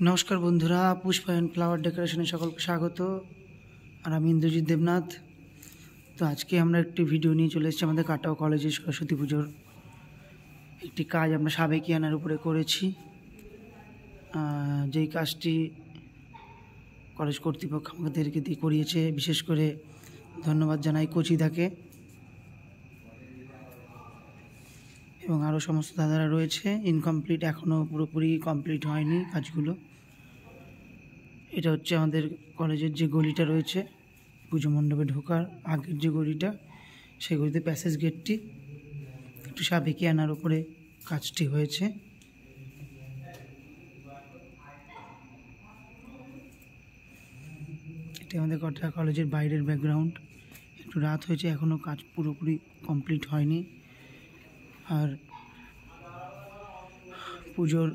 নমস্কার বন্ধুরা, Pushpa and flower ডেকোরেশনে সকলকে স্বাগত। আর আমি ইন্দ্রজিৎ দেবনাথ। তো আজকে আমরা একটি ভিডিও নিয়ে চলে এসেছি আমাদের কাটাও কলেজে সরস্বতী পুজোর একটি কাজ আমরা সাবেকিয়ানার উপরে করেছি। যেই কাজটি কলেজ কর্তৃপক্ষ আমাদেরকে দিয়ে করিয়েছে, বিশেষ করে ধন্যবাদ জানাই কচিদাকে এবং আরও সমস্ত দাদারা রয়েছে। ইনকমপ্লিট, এখনও পুরোপুরি কমপ্লিট হয়নি কাজগুলো। এটা হচ্ছে আমাদের কলেজের যে গলিটা রয়েছে, পুজো মণ্ডপে ঢোকার আগের যে গলিটা, সেই গলিতে প্যাসেজ গেটটি একটু সাবেকিয়ানার উপরে কাজটি হয়েছে। এটি আমাদের কটা কলেজের বাইরের ব্যাকগ্রাউন্ড। একটু রাত হয়েছে, এখনও কাজ পুরোপুরি কমপ্লিট হয়নি। আর পুজোর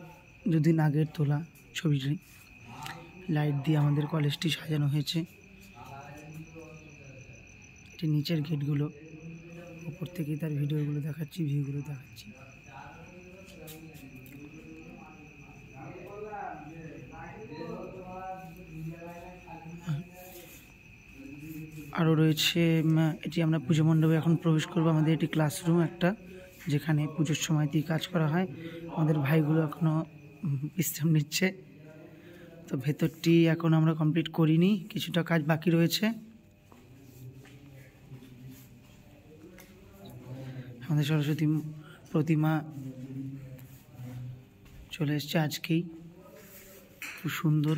দুদিন আগের তোলা ছবিটি, লাইট দিয়ে আমাদের কলেজটি সাজানো হয়েছে। এটি নিচের গেটগুলো, উপর থেকেই তার ভিডিওগুলো দেখাচ্ছি, ভিউগুলো দেখাচ্ছি। আরও রয়েছে, এটি আমরা পুজো মণ্ডপে এখন প্রবেশ করবো। আমাদের এটি ক্লাসরুম একটা, যেখানে পুজোর সময়তেই কাজ করা হয়। আমাদের ভাইগুলো এখনও বিশ্রাম নিচ্ছে। তো ভেতরটি এখন আমরা কমপ্লিট করিনি, কিছুটা কাজ বাকি রয়েছে। আমাদের সরস্বতী প্রতিমা চলে এসছে আজকেই, খুব সুন্দর।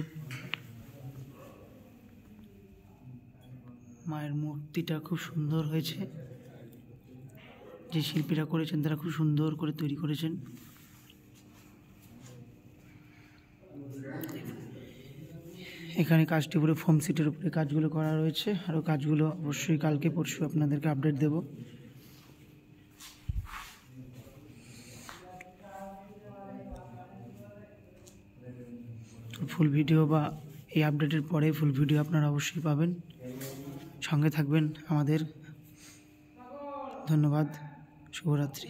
মায়ের মূর্তিটা খুব সুন্দর হয়েছে। যে শিল্পীরা করেছেন তারা খুব সুন্দর করে তৈরি করেছেন। এখানে কাজটি উপরে ফোম সিটের উপরে কাজগুলো করা রয়েছে। আরও কাজগুলো অবশ্যই কালকে পরশু আপনাদেরকে আপডেট দেব। ফুল ভিডিও বা এই আপডেটের পরে ফুল ভিডিও আপনারা অবশ্যই পাবেন। সঙ্গে থাকবেন আমাদের। ধন্যবাদ, শুভরাত্রি।